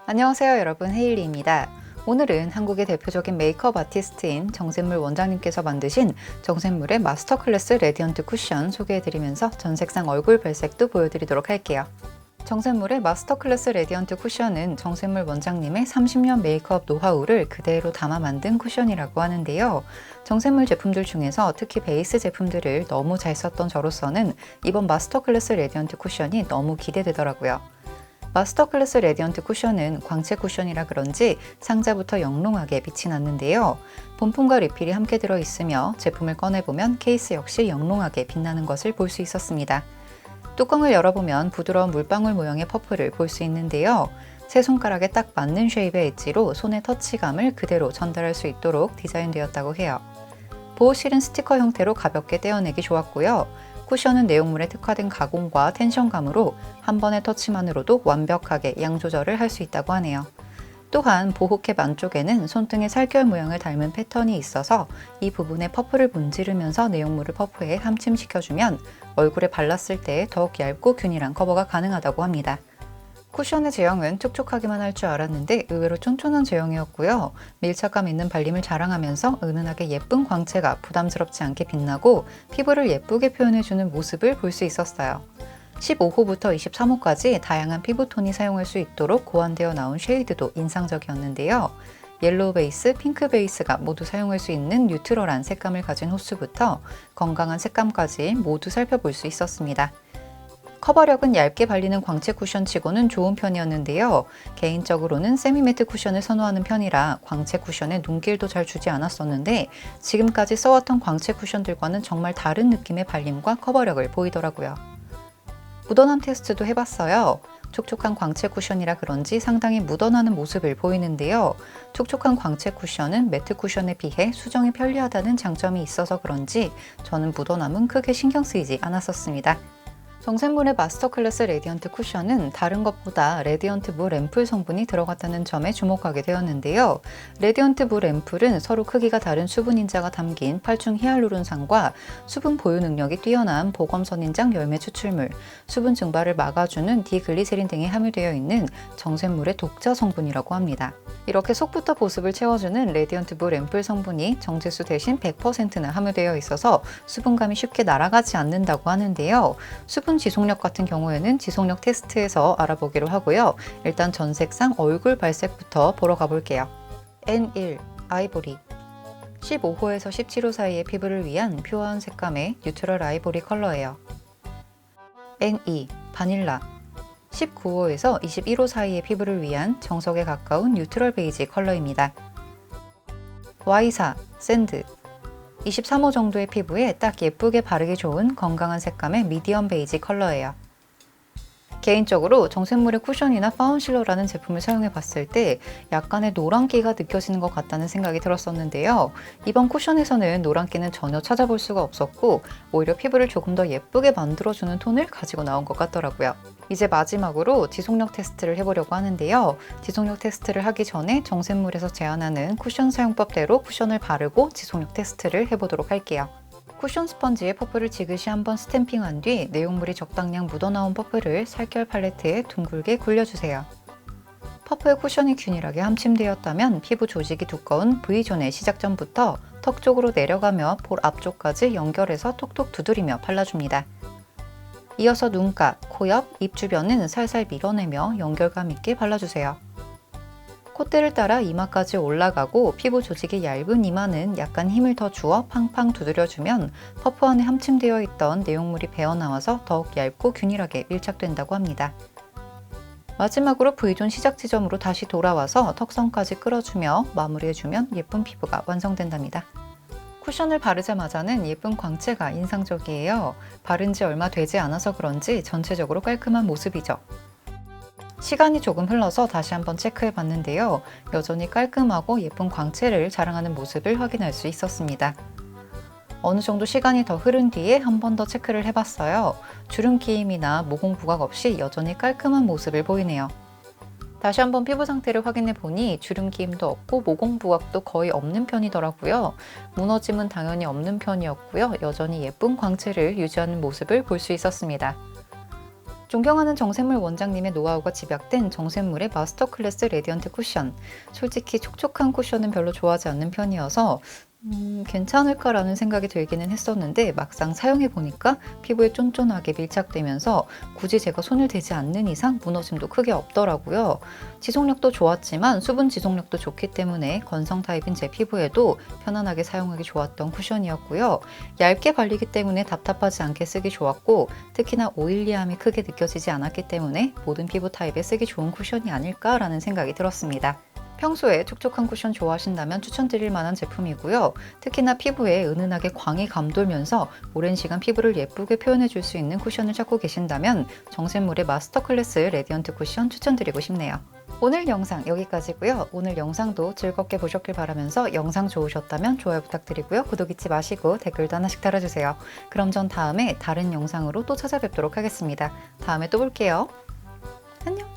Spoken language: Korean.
안녕하세요 여러분, 헤일리입니다. 오늘은 한국의 대표적인 메이크업 아티스트인 정샘물 원장님께서 만드신 정샘물의 마스터 클래스 레디언트 쿠션 소개해드리면서 전 색상 얼굴 발색도 보여드리도록 할게요. 정샘물의 마스터 클래스 레디언트 쿠션은 정샘물 원장님의 30년 메이크업 노하우를 그대로 담아 만든 쿠션이라고 하는데요. 정샘물 제품들 중에서 특히 베이스 제품들을 너무 잘 썼던 저로서는 이번 마스터 클래스 레디언트 쿠션이 너무 기대되더라고요. 마스터 클래스 레디언트 쿠션은 광채 쿠션이라 그런지 상자부터 영롱하게 빛이 났는데요. 본품과 리필이 함께 들어있으며 제품을 꺼내보면 케이스 역시 영롱하게 빛나는 것을 볼 수 있었습니다. 뚜껑을 열어보면 부드러운 물방울 모양의 퍼플을 볼 수 있는데요. 세 손가락에 딱 맞는 쉐입의 엣지로 손의 터치감을 그대로 전달할 수 있도록 디자인되었다고 해요. 보호실은 스티커 형태로 가볍게 떼어내기 좋았고요. 쿠션은 내용물에 특화된 가공과 텐션감으로 한 번의 터치만으로도 완벽하게 양 조절을 할 수 있다고 하네요. 또한 보호캡 안쪽에는 손등의 살결 모양을 닮은 패턴이 있어서 이 부분에 퍼프를 문지르면서 내용물을 퍼프에 함침시켜주면 얼굴에 발랐을 때 더욱 얇고 균일한 커버가 가능하다고 합니다. 쿠션의 제형은 촉촉하기만 할 줄 알았는데 의외로 쫀쫀한 제형이었고요. 밀착감 있는 발림을 자랑하면서 은은하게 예쁜 광채가 부담스럽지 않게 빛나고 피부를 예쁘게 표현해주는 모습을 볼 수 있었어요. 15호부터 23호까지 다양한 피부톤이 사용할 수 있도록 고안되어 나온 쉐이드도 인상적이었는데요. 옐로우 베이스, 핑크 베이스가 모두 사용할 수 있는 뉴트럴한 색감을 가진 호수부터 건강한 색감까지 모두 살펴볼 수 있었습니다. 커버력은 얇게 발리는 광채 쿠션치고는 좋은 편이었는데요. 개인적으로는 세미매트 쿠션을 선호하는 편이라 광채 쿠션에 눈길도 잘 주지 않았었는데 지금까지 써왔던 광채 쿠션들과는 정말 다른 느낌의 발림과 커버력을 보이더라고요. 묻어남 테스트도 해봤어요. 촉촉한 광채 쿠션이라 그런지 상당히 묻어나는 모습을 보이는데요. 촉촉한 광채 쿠션은 매트 쿠션에 비해 수정이 편리하다는 장점이 있어서 그런지 저는 묻어남은 크게 신경 쓰이지 않았었습니다. 정샘물의 마스터 클래스 레디언트 쿠션은 다른 것보다 레디언트 물 앰플 성분이 들어갔다는 점에 주목하게 되었는데요. 레디언트 물 앰플은 서로 크기가 다른 수분 인자가 담긴 8중 히알루론산과 수분 보유 능력이 뛰어난 보검선인장 열매 추출물, 수분 증발을 막아주는 디글리세린 등이 함유되어 있는 정샘물의 독자 성분이라고 합니다. 이렇게 속부터 보습을 채워주는 레디언트 물 앰플 성분이 정제수 대신 100%나 함유되어 있어서 수분감이 쉽게 날아가지 않는다고 하는데요. 수분 지속력 같은 경우에는 지속력 테스트에서 알아보기로 하고요. 일단 전 색상 얼굴 발색부터 보러 가볼게요. N1 아이보리 15호에서 17호 사이의 피부를 위한 표현 색감의 뉴트럴 아이보리 컬러예요. N2 바닐라 19호에서 21호 사이의 피부를 위한 정석에 가까운 뉴트럴 베이지 컬러입니다. Y사 샌드 23호 정도의 피부에 딱 예쁘게 바르기 좋은 건강한 색감의 미디엄 베이지 컬러예요. 개인적으로 정샘물의 쿠션이나 파운실러라는 제품을 사용해 봤을 때 약간의 노란기가 느껴지는 것 같다는 생각이 들었었는데요. 이번 쿠션에서는 노란기는 전혀 찾아볼 수가 없었고 오히려 피부를 조금 더 예쁘게 만들어주는 톤을 가지고 나온 것 같더라고요. 이제 마지막으로 지속력 테스트를 해보려고 하는데요. 지속력 테스트를 하기 전에 정샘물에서 제안하는 쿠션 사용법대로 쿠션을 바르고 지속력 테스트를 해보도록 할게요. 쿠션 스펀지에 퍼프를 지그시 한번 스탬핑한 뒤 내용물이 적당량 묻어나온 퍼프를 살결 팔레트에 둥글게 굴려주세요. 퍼프에 쿠션이 균일하게 함침되었다면 피부 조직이 두꺼운 V존의 시작 전부터 턱 쪽으로 내려가며 볼 앞쪽까지 연결해서 톡톡 두드리며 발라줍니다. 이어서 눈가, 코 옆, 입 주변은 살살 밀어내며 연결감 있게 발라주세요. 콧대를 따라 이마까지 올라가고 피부 조직이 얇은 이마는 약간 힘을 더 주어 팡팡 두드려주면 퍼프 안에 함침되어 있던 내용물이 배어나와서 더욱 얇고 균일하게 밀착된다고 합니다. 마지막으로 V존 시작 지점으로 다시 돌아와서 턱선까지 끌어주며 마무리해주면 예쁜 피부가 완성된답니다. 쿠션을 바르자마자는 예쁜 광채가 인상적이에요. 바른 지 얼마 되지 않아서 그런지 전체적으로 깔끔한 모습이죠. 시간이 조금 흘러서 다시 한번 체크해 봤는데요. 여전히 깔끔하고 예쁜 광채를 자랑하는 모습을 확인할 수 있었습니다. 어느 정도 시간이 더 흐른 뒤에 한 번 더 체크를 해봤어요. 주름 기임이나 모공 부각 없이 여전히 깔끔한 모습을 보이네요. 다시 한번 피부 상태를 확인해 보니 주름 기임도 없고 모공 부각도 거의 없는 편이더라고요. 무너짐은 당연히 없는 편이었고요. 여전히 예쁜 광채를 유지하는 모습을 볼 수 있었습니다. 존경하는 정샘물 원장님의 노하우가 집약된 정샘물의 마스터 클래스 레디언트 쿠션. 솔직히 촉촉한 쿠션은 별로 좋아하지 않는 편이어서 괜찮을까라는 생각이 들기는 했었는데 막상 사용해 보니까 피부에 쫀쫀하게 밀착되면서 굳이 제가 손을 대지 않는 이상 무너짐도 크게 없더라고요. 지속력도 좋았지만 수분 지속력도 좋기 때문에 건성 타입인 제 피부에도 편안하게 사용하기 좋았던 쿠션이었고요. 얇게 발리기 때문에 답답하지 않게 쓰기 좋았고 특히나 오일리함이 크게 느껴지지 않았기 때문에 모든 피부 타입에 쓰기 좋은 쿠션이 아닐까라는 생각이 들었습니다. 평소에 촉촉한 쿠션 좋아하신다면 추천드릴 만한 제품이고요. 특히나 피부에 은은하게 광이 감돌면서 오랜 시간 피부를 예쁘게 표현해 줄 수 있는 쿠션을 찾고 계신다면 정샘물의 마스터 클래스 레디언트 쿠션 추천드리고 싶네요. 오늘 영상 여기까지고요. 오늘 영상도 즐겁게 보셨길 바라면서 영상 좋으셨다면 좋아요 부탁드리고요. 구독 잊지 마시고 댓글도 하나씩 달아주세요. 그럼 전 다음에 다른 영상으로 또 찾아뵙도록 하겠습니다. 다음에 또 볼게요. 안녕!